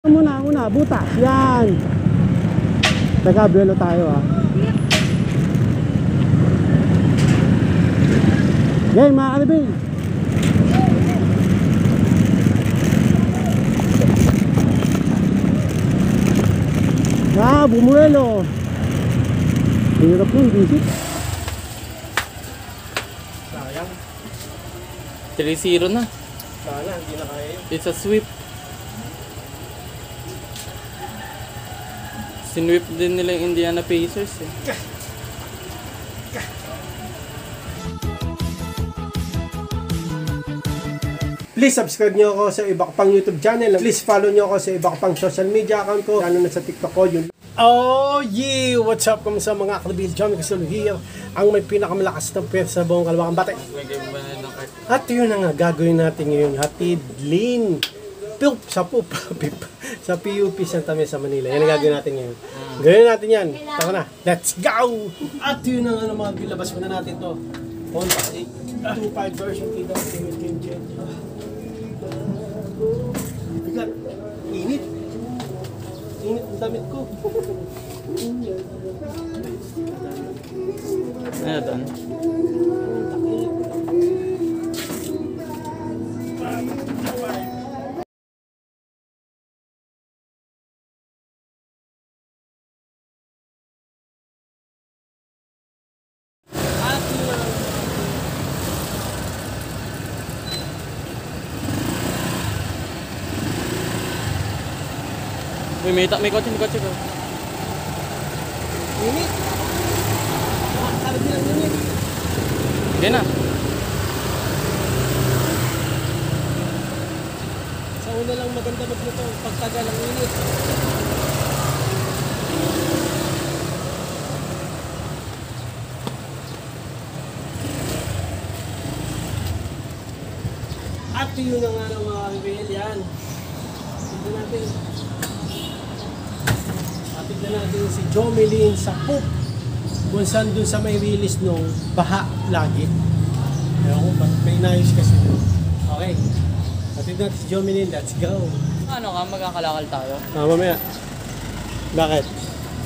Muna, butas. Yan. Teka, buwelo tayo ah. Yan, mga kalibing. Bumuelo. Hirap nun, visit. Sayang. 3-0 na. Sana, hindi na kaya yun. It's a sweep. Sinweep din nila yung Indiana Pacers eh. Please subscribe nyo ako sa iba ko pang YouTube channel. Please follow nyo ako sa iba ko pang social media account ko. Lalo na sa TikTok ko yun. Oh yeah! What's up kamusta mga kalabil? John Casolo here. Ang may pinakamalakas ng pwersa sa buong Kalawakang Bate. At yun na nga gagawin natin ngayon. Hatid Lane sa PUP Santa Mesa, Manila. Yan ang gagawin natin ngayon. Gawin natin yan. Tama na. Let's go! At yun na nga naman. Bilabas muna natin to. Honda 825 version K-Dog Game Changer. Bigat. Init. Init ang damit ko. Ano doon? Uy, may kotse ko. Init. Sabi nilang init. Hindi na. Sa una lang maganda magluto. Pagtagal ang init. At yun na nga ng mga kaibigan yan. Tignan natin si Jomelyn sa PUP. Kung saan dun sa may release nung baha lagi. Ewan ko, ba't may inayos kasi dun. Okay. Tignan natin si Jomelyn. Let's go. Ano ka? Magkakalakal tayo? Mamaya. Bakit?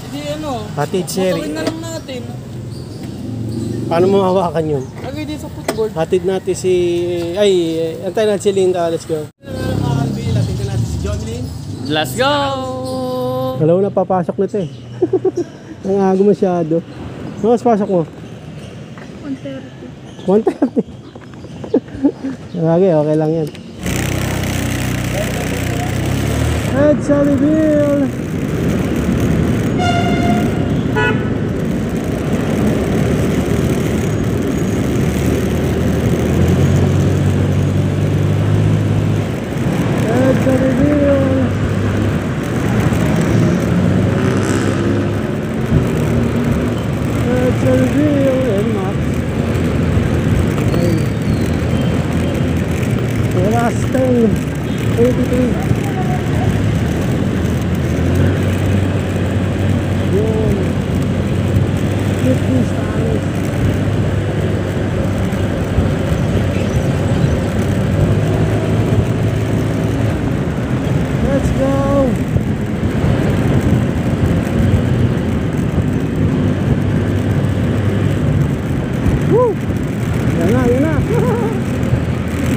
Hindi ano. Hatid Sherry. Motorin na lang natin. Paano mo hawakan yun? Lagay din sa footboard. Hatid natin si... Ay, antay natin si Linda. Let's go. Tignan natin si Jomelyn. Let's go! Dalawa na papasok nito eh. Ang ago masyado. Ano mas pasok mo? 130. 130? Okay lang yan. Ed Saliville! Ed Saliville! Reveal and Max. Last 10:83. Yun. 50 stars. Let's go. Woo! Yan na.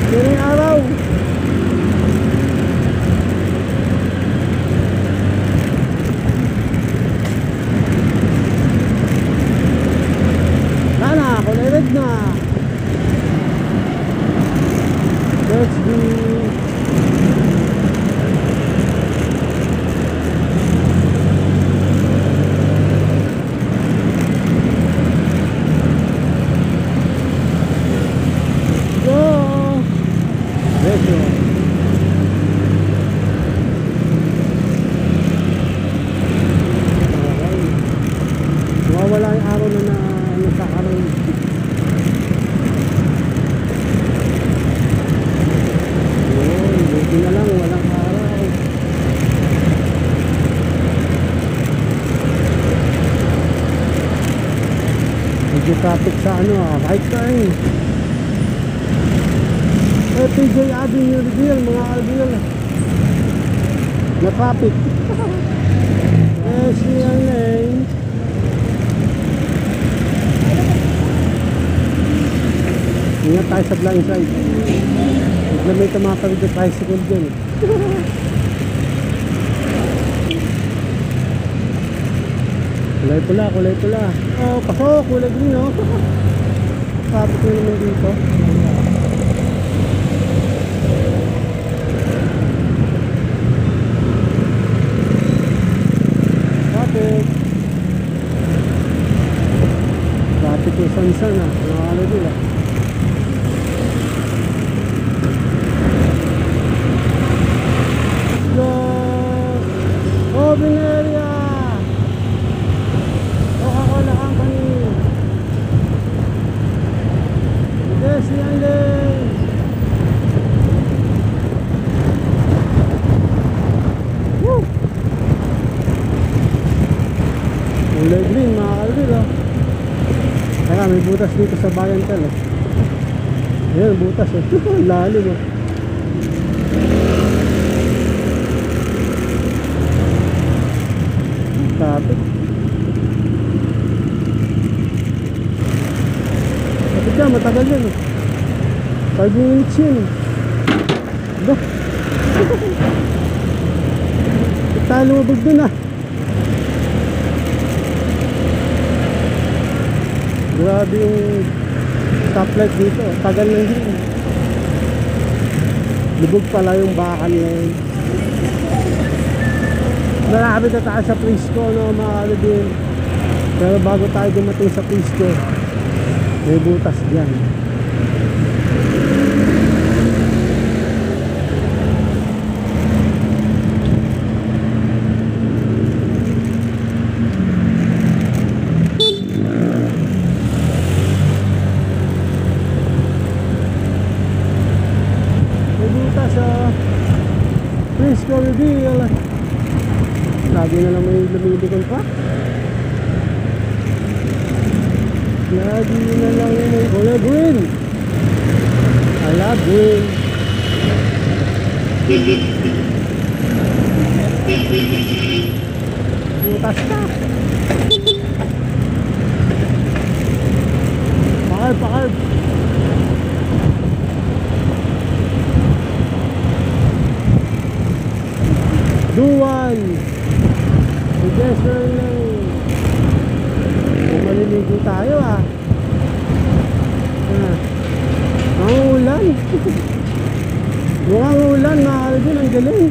Yan yung araw. Sana, kulay-red na. Let's do. Wala yung araw na nagkakaroon. Yun, buti na lang, walang araw. Medyo traffic sa right turn. PJ Avenue Reveal, mga kalbil. Na traffic. SCN lane. Ingat tayo sa blind side. Bigla may tumatawid na tricycle dyan. Kulay pula, kulay pula. Oh, pasok, kulay green, oh. Traffic na naman dito. Traffic. Traffic yung sansan, ah. Nakakala nila. Open area. Coca-Cola Company. Pedestrian lane. Woo! Kulay green mga kalbid, oh. Kaya may butas dito sa bayan tal, eh. Ayan, butas, eh. Lalim, oh. Traffic. Kapit ka, matagal yan, eh. 5 minutes yun, eh. Aba. Ba't tayo lumabog dun, ah? Grabe yung stoplight dito. Tagal lang din. Lubog pala yung bakal na yun. Malapit na tayo sa Prisco, no, mga kalibin. Pero bago tayo dumating sa Prisco, may butas dyan. Prisco reveal. Lagi na lang may lumilikon pa. Lagi na lang may kulay green. I love green. Butas ka. Pakarb, pakarb. Duwan. Pedestrian lane. Maliligo tayo, ah. Ang ulan. Mukhang ulan, mga kalibin. Ang galing.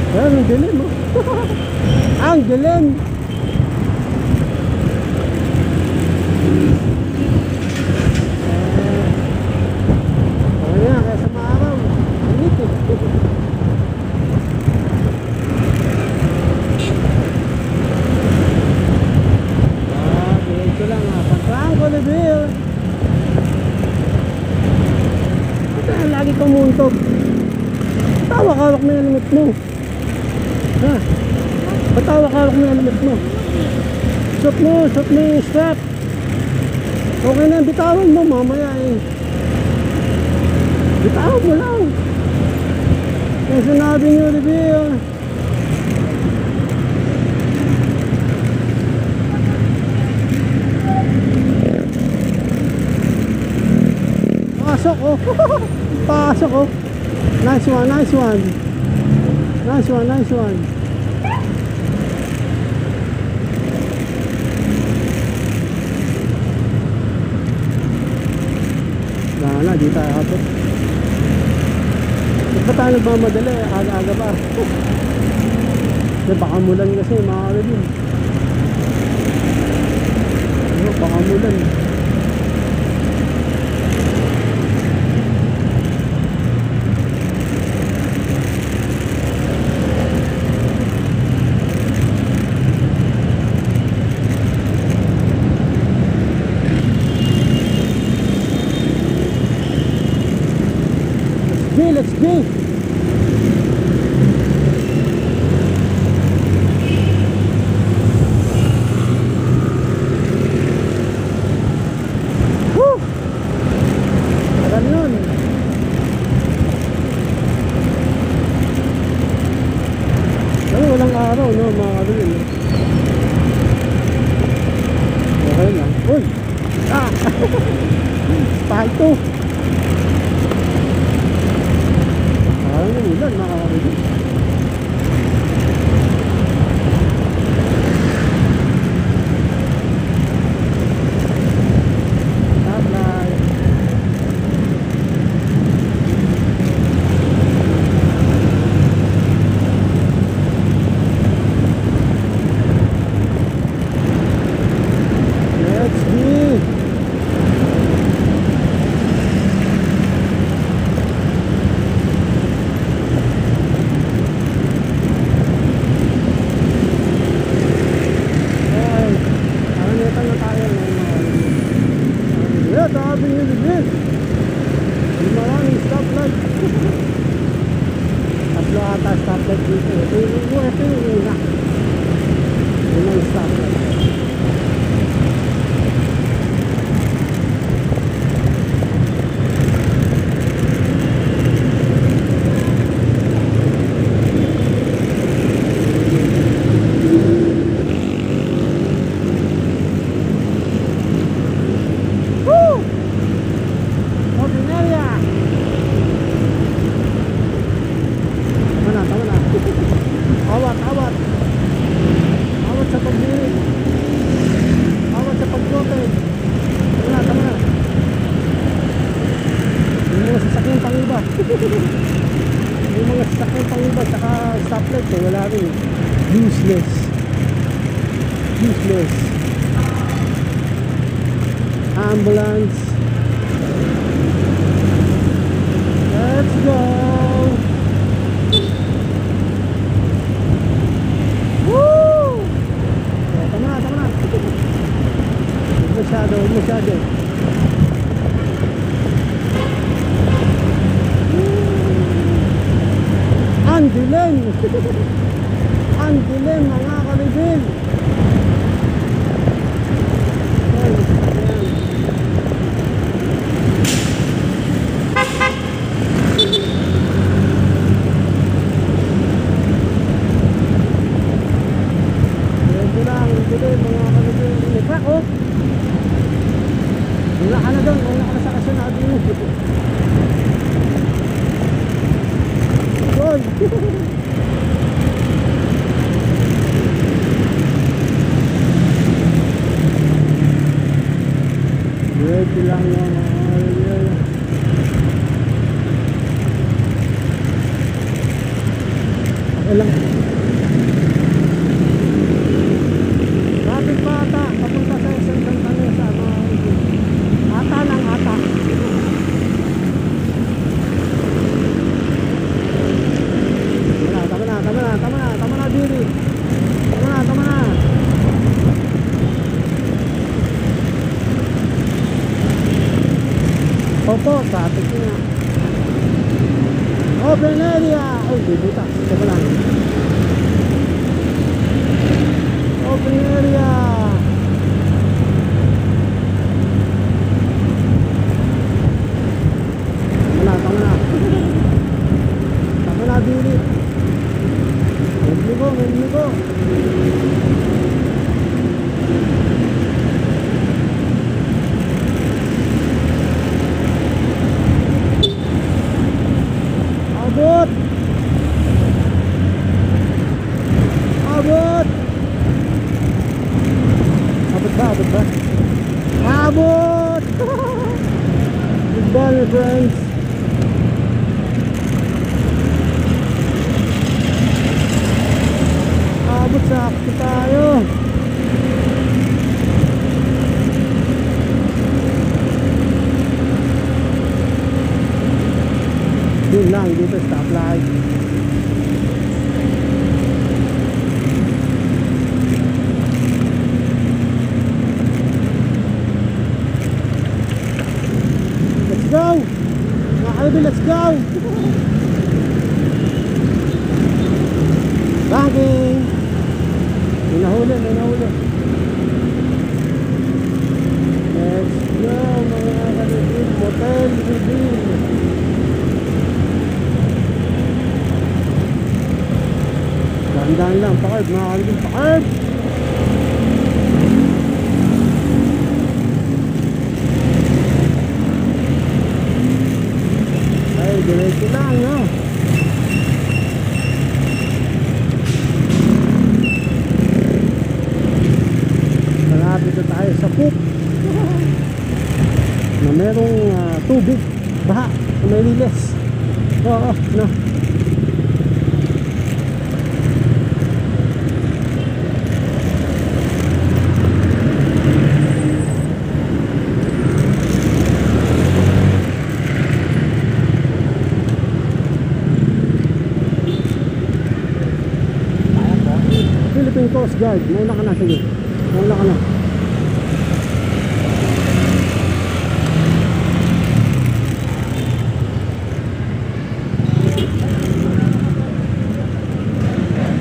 Ayan, ang dilim, oh. Ang dilim. Ayan, kaya sa maaraw. Init, eh. Diretso lang, ah. Pagkaang Colibir. Ito yan, lagi kang muntog. Tawa-kawak mo yung limit mo. Ha? Patawa-kawak mo yung limit mo. Shot mo yung strap. Okay na, bitawan mo mamaya, eh. Bitawan mo lang. Yung sinabi niyo, Olivia. Pasok, oh. Pasok, oh. Nice one, nice one. Nice one, nice one. Wala, di tayo kapit. Ba't tayo nagmamadali? Aga-aga pa. Baka mulan kasi, mga kalibin. Baka mulan. Let's go. Woo! Alam yun. stoplight dito. Ito yung una. Unang stoplight. Yung mga sasakyan pang iba tsaka stoplight eh, wala rin. Useless. Ambulance. Let's go. Woo! Tama na. Masyado. Ang dilim mga kalibin. Ito lang, ang dilim mga kalibin. Ipak oh. Wala ka na doon, wala ka na sa kasunod yun. Good. Pwede lang yung okay lang. Traffic pa ata papunta sa isang kanya sa ata lang ata. Tama na diri. Tama na. Opo, traffic na. Open area. Oh, dibuta. Teka lang. Open area. Tama na diri. Medyo ko. Abot ba? Abot! Goodbye, friends. Abot sa akin tayo. Yun lang, dito stoplight. Let's go! Mga kalibin, let's go! Banking! May nahuli. Let's go mga kalibin, motel reveal. Dahan lang, pakarb mga kalibin, pakarb! Ay, diretso lang, no? Malapit na tayo sa poop na merong tubig, baha, na may liles. Oo, no? Philippine Coast Guard, mauna ka na, sige. Mauna ka na.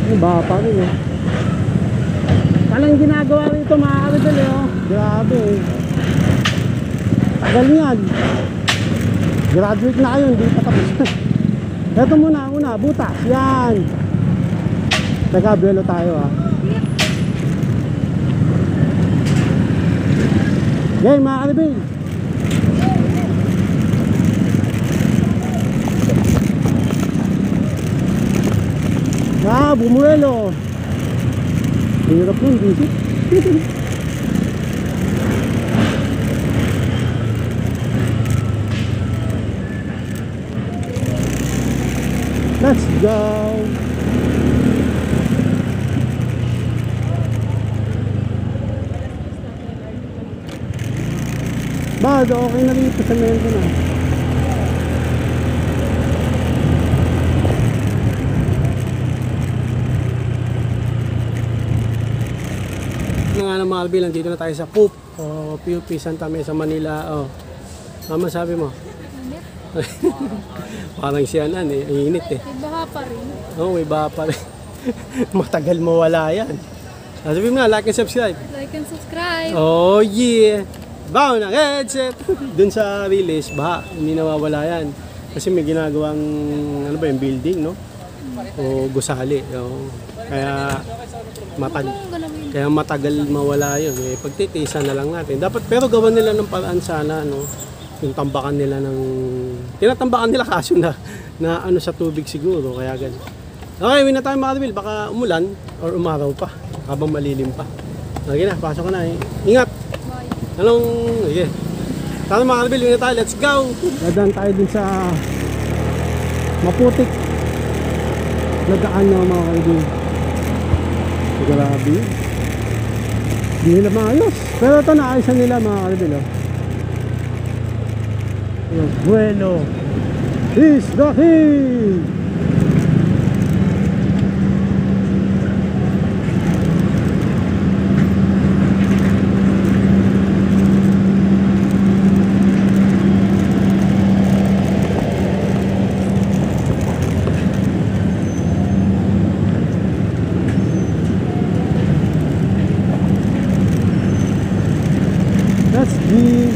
Iba pa rin eh. Palang ginagawa rito mga kadibel eh. Oh. Grabe eh. Tagal yan. Graduate na kayo, hindi pa tapos na. Ito muna, una, butas. Yan. Taga-belo tayo ah. Yan mga kadibel. Ah, bumuelo. Hirap nun, visit. Let's go. Bado, okay na rito sa mento na. Nga ng mga albilang, dito na tayo sa PUP o PUP Santa Mesa, Manila. Oh. Ano sabi mo? Parang siyanan eh, ang init eh. May baha pa rin. Oo, may baha pa rin. Matagal mawala yan. Sabi mo na, like and subscribe. Like and subscribe. Oh yeah! Baho ng headset! Dun sa release, baha, hindi nawawala yan. Kasi may ginagawang, ano ba yung building, no? O gusali. Oh. Kaya matagal mawala yun. Eh, pagtitiisa na lang natin. Dapat, pero gawan nila ng paraan sana, no? Yung tambakan nila ng... Tinatambakan nila kaso na ano sa tubig siguro. Kaya ganun. Okay, win na tayo mga kadibel. Baka umulan or umaraw pa. Habang malilim pa. Okay na, pasok ka na. Ingat! Bye. Anong... Sige. Tara mga kadibel, win na tayo. Let's go! Dadaan tayo dun sa maputik na daan ng mga kaibigan. Grabe. Hindi nila maayos. Pero ito naayos nila mga kaibigan. Oh. Bueno is the king. That's the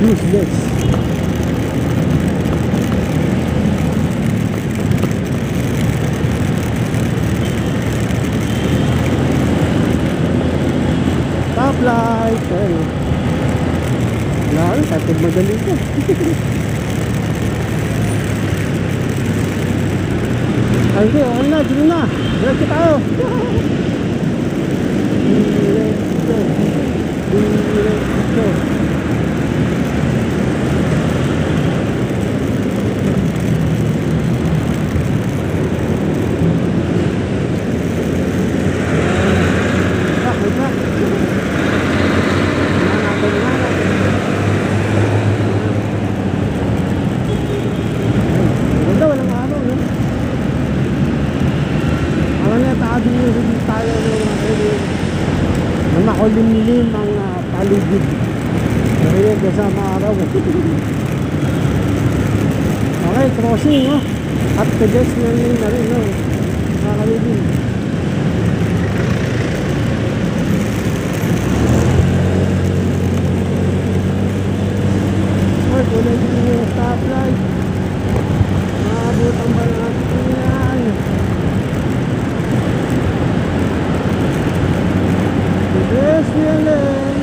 useless. Stoplight. Wala rin, kahit madali ko. Ay, okay na, dito na. Diretso tayo. Diretso. Makulimlim ang paligid. Ngayon kasama araw. Okay, crossing, no? At pedestrian lane na rin, no? Nakakalibin. Okay, kulay din yung stoplight. Maabutan ba natin yan? Pedestrian lane.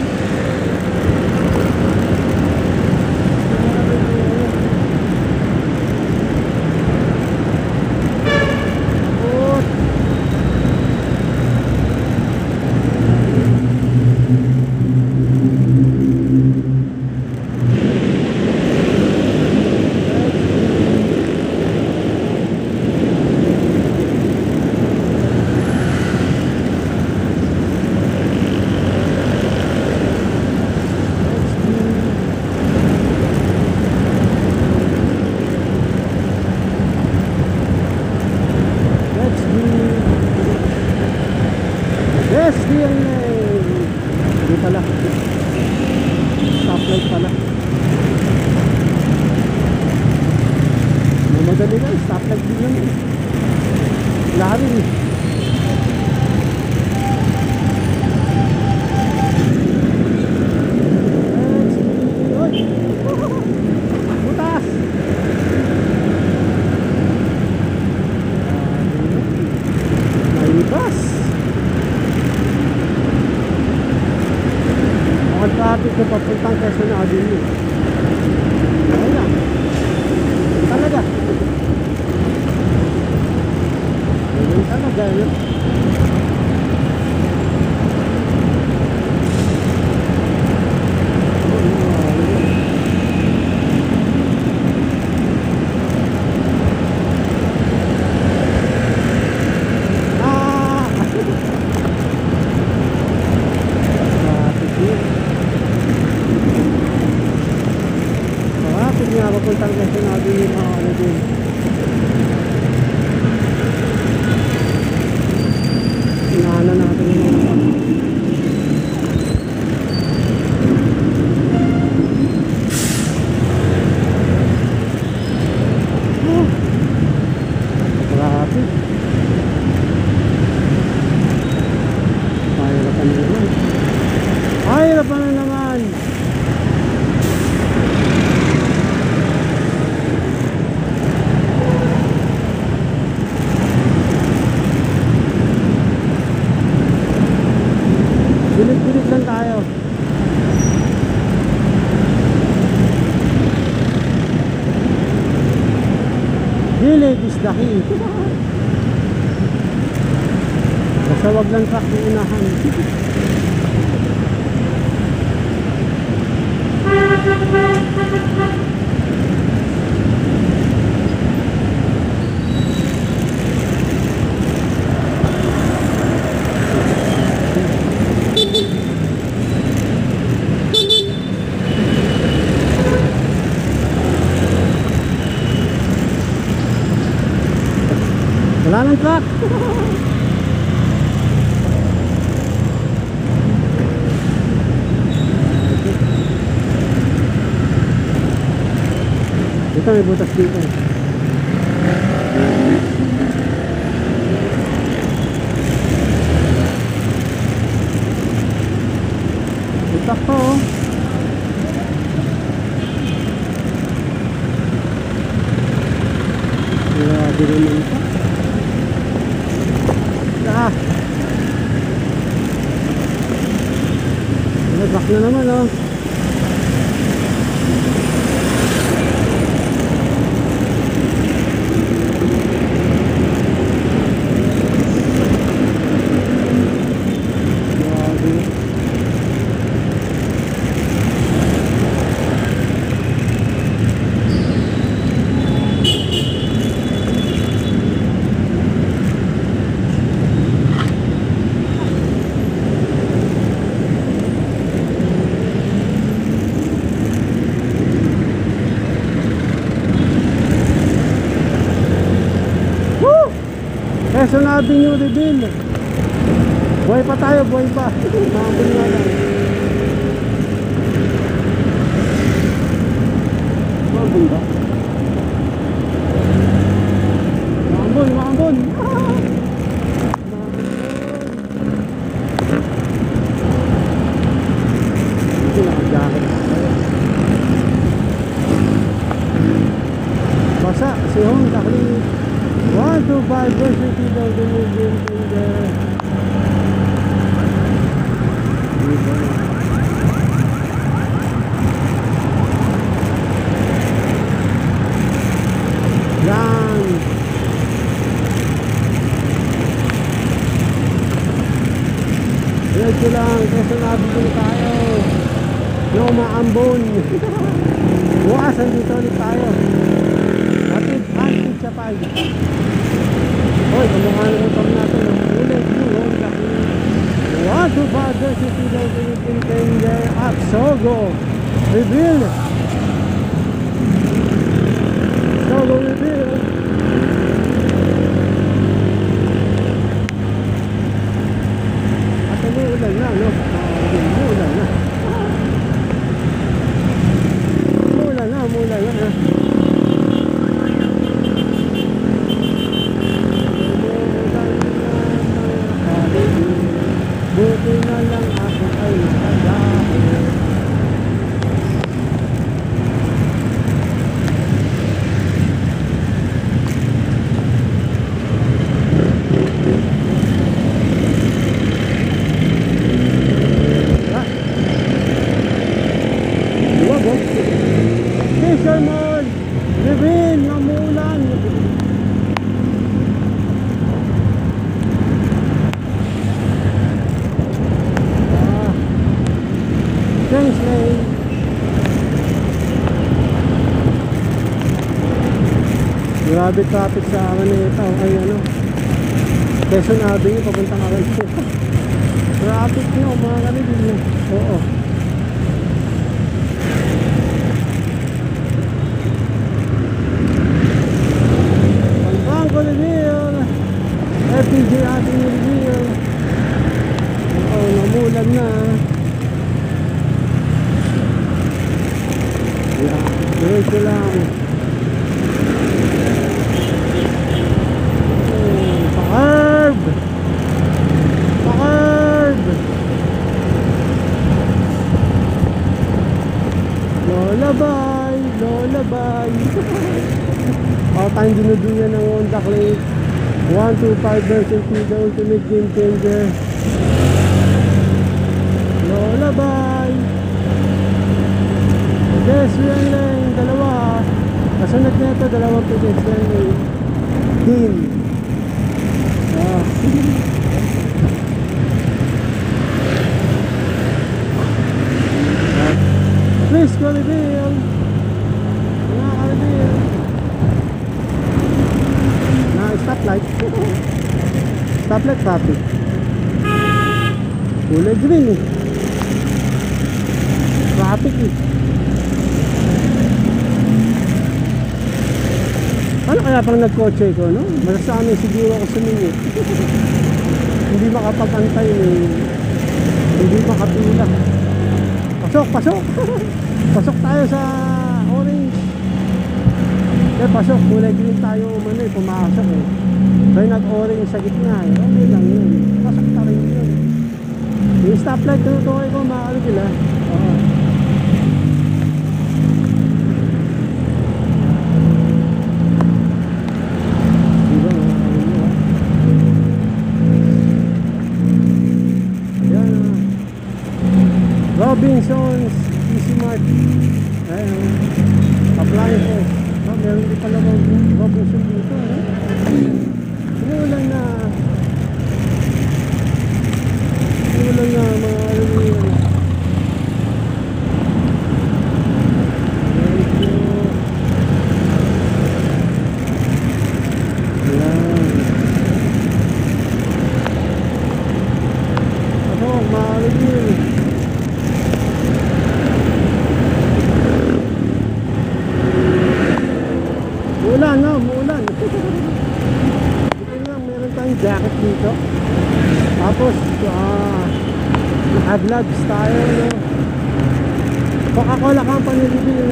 Pedestrian lane. Hindi pala. Stoplight pala. Mamadali lang, stoplight din lang. Lari. Butas. May bus. Mukhang traffic na papuntang Quezon Avenue. Ayun lang. Talaga. Ayun talaga. Ayun. Papuntang Quezon Avenue yung mga ano din. Inaana natin yung mga traffic. Pahirapan na naman. Pahirapan na naman. Bilit-bilit lang tayo. Village is the key. Basta wag lang truck yung unahan. Wala nang truck. Ito may butas dito. Itak to oh. Grabe naman ito. Back na naman oh. Quezon Avenue reveal. Buhay pa tayo, buhay pa. Maambon nga lang. Maambon ba? Maambon, maambon. Hindi naka-jacket. Basa, si Hong Dakli. 125 Varsity daw dumigil in there. Yan. Diretso lang, kasi nabigil tayo. No maambon. Bukas, andito ulit tayo. Atid siya pa. Hoy, kamukha na motor natin. Ulit yung laki. 125 Varsity daw dumigil in there at Sogo. Reveal. Sogo reveal. Umuulan na, no? Umuulan na. Umuulan na, umuulan na. Buti na lang ako ay nakadahil. Luwag, oh. Fisherman! Reveal na umuulan! Thanks, May. Grabe traffic sa akin ito. Ay, ano? Quezon Avenue, papuntang Avenue. Traffic nyo, mga kanibig. Oo. Pampang ko reveal. FPJ ating reveal. Oo, namulan na. Diretso lang. Pa-curb! Pa-curb! Lolabay! Lolabay! Ako tayong dinuduyan ng Honda Click 125 version 2, the ultimate game changer. Lolabay! Pedestrian lane, dalawa. Kasunod na ito, dalawang pedestrian lane. Din. Please, Caribbean. Mga Caribbean. Stoplight. Stoplight traffic. Kulay green eh. Traffic eh. Ano kaya pang nagkotse ko, no? Masasanay siguro ako sumingit. Hindi makapag-antay eh. Hindi makapila. Pasok, pasok! Pasok tayo sa orange. Eh, pasok. Kulay green tayo umano eh. Pumasok eh. Kaya nag-orange sa gitna eh. Okay lang yun. Pasok pa rin yun. Yung stoplight, tutukoy ko, makakalagil ah. Oo. Robinsons Easy Mart. Ayun. Appliances. Oh, meron din pala Robinson dito. Umuulan na. Umuulan na mga aluminum. Ayan. Ako, mga aluminum. Umuulan, no? Umuulan. Buti lang, meron tayong jacket dito. Tapos, naka-gloves tayo, no? Coca-Cola company review.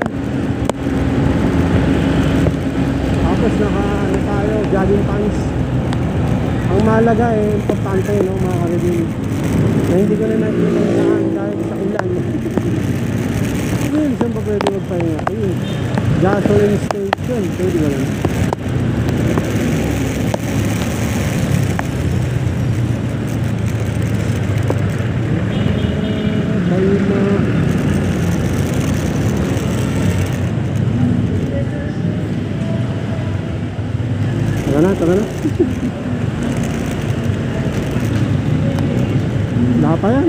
Tapos, tayo, jogging pants. Ang mahalaga eh, importante, no? Mga ka-review. Na hindi ko na nakikita ng daan dahil sa ulan. Ayun, saan pa pwede magpahinga? Ayun. Gasoline station, pwede ba lang? Palma. Tara na. Wala pa yan.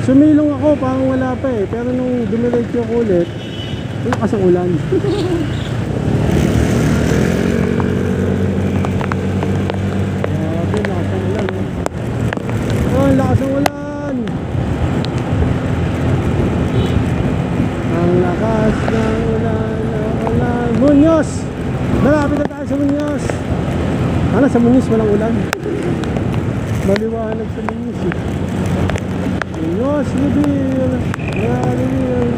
Sumilong ako, parang wala pa eh. Pero nung dumiretso ko ulit, lakas ang ulan. Grabe, lakas ang ulan. Oh, lakas ang ulan. Ang lakas ng ulan, Muñoz! Malapit na tayo sa Muñoz. Ano, sa Muñoz walang ulan. Maliwanag sa Muñoz eh. Muñoz, Libil. Libil.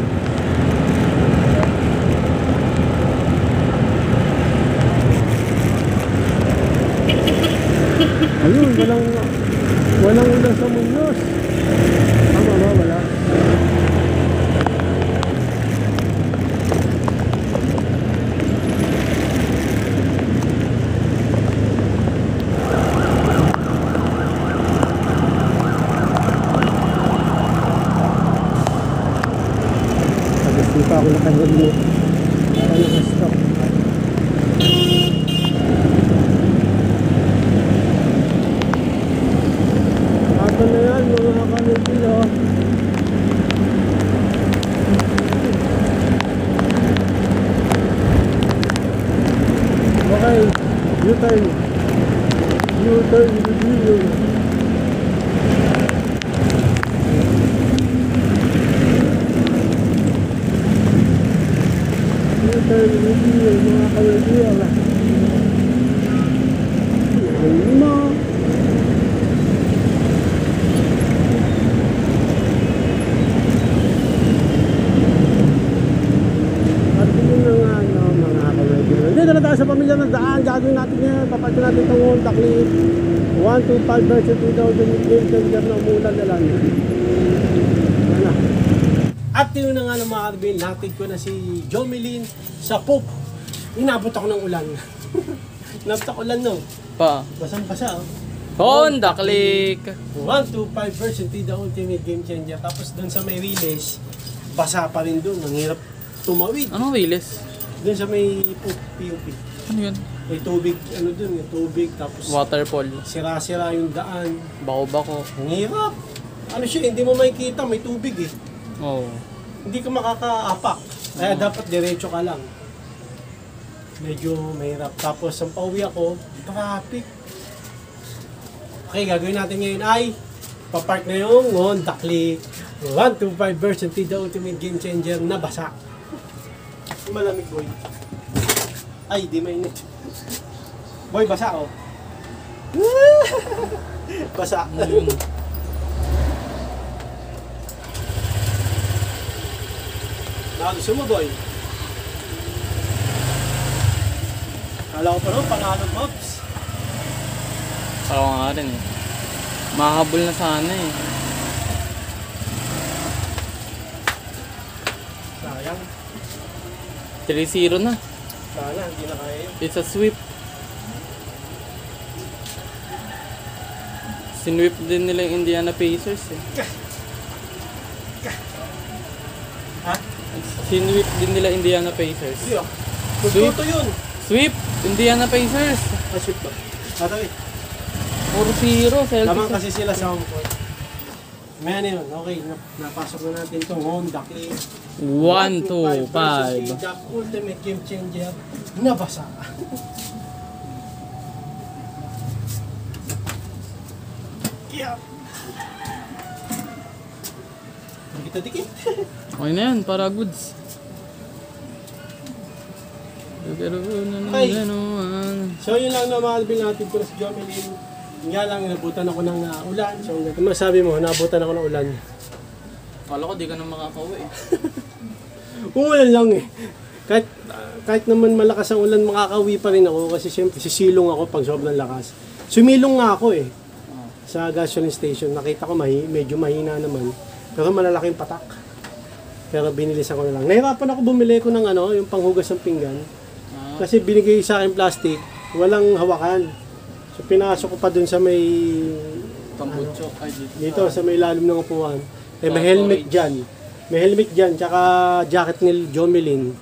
Ayun, walang ulan sa Muñoz. Tama ba? Wala. Hindi pa ako nakahelmet. Para naka-stop. Ato na yan mga kanipil oh. Okay, U-turn. U-turn review. U-turn review mga kanipil. Ayun mo. Dito na tayo sa pamilya ng daan. Gagawin natin yan. Papatyo natin itong Honda Click 125 version 2008 game changer na umulan na lang. Ano? At yun na nga ng mga karbil, natid ko na si Jomelyn sa Pope. Inabot ako ng ulan. Inabot ako ulan no. Pa. Basang-basa oh. Honda Click. 125 version the ultimate game changer. Tapos doon sa may relays, basa pa rin doon. Ang hirap tumawid. Anong wheels? Doon sa may PUP. Ano yun? May tubig, ano doon, may tubig. Tapos Waterfall. sira-sira yung daan. Bako-bako. Ang hirap. Ano siya, hindi mo makikita, may tubig eh. Oo. Hindi ka makakaapak. Kaya dapat diretso ka lang. Medyo mahirap. Tapos ang pauwi ako, traffic. Okay, gagawin natin ngayon ay papark na yung Honda Click 125 version the ultimate game changer na basa. Malamig boy. Ay, di mainit. Boy, basa oh. Basa. Gusto mo boy? Kala ko pa rin, pangalog mops. Ako nga rin eh. Mahabol na sana eh. Sayang. 3-0 na. Sana, hindi na kaya yun. It's a sweep. Sinweep din nila yung Indiana Pacers eh. Ha? Sinweep din nila Indiana Pacers. Hindi ah. Magluto yun. Sweep! Indiana Pacers! Masip ba? Tatawid. 4-0 Celtics. Lamang kasi sila sa home court. May ano yun, okay. Napasok na natin itong Honda Click 1-2-5. the ultimate game changer na basa. Yeah. Hindi kita dikit. Okay na yan, para goods. Ay. So yun lang na mga natin ko na si Jomelyn. Nga lang, nabutan ako ng ulan. So kung masabi mo, nabutan ako ng ulan. Kala ko di ka na makakauwi eh. Umulan lang eh. Kahit naman malakas ang ulan, makakauwi pa rin ako kasi siyempre sisilong ako pag sobrang lakas. Sumilong nga ako eh. Sa gasoline station, nakita ko medyo mahina naman. Pero malalaking patak. Pero binilisan ko na lang. Nahirapan ako bumili ko ng yung panghugas ng pinggan. Kasi binigay sa akin plastic, walang hawakan. So pinasok ko pa dun sa may Tambutso. dito sa may ilalim ng upuan. May helmet dyan. May helmet dyan, tsaka jacket ni Jomelyn.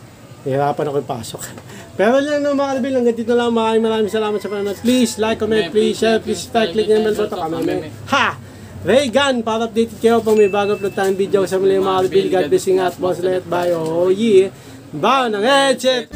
Nahirapan ako ipasok. Pero lang mga kalbil, hanggang dito lang. Maraming salamat sa panonood. Please like, comment, please share, please subscribe, click na yung bell button. Ha! Regan, para updated kayo pag may bagong upload tayong video sa muli mga kalbil. God bless you at boss, let bye. Oh yeah! Bao ng headset!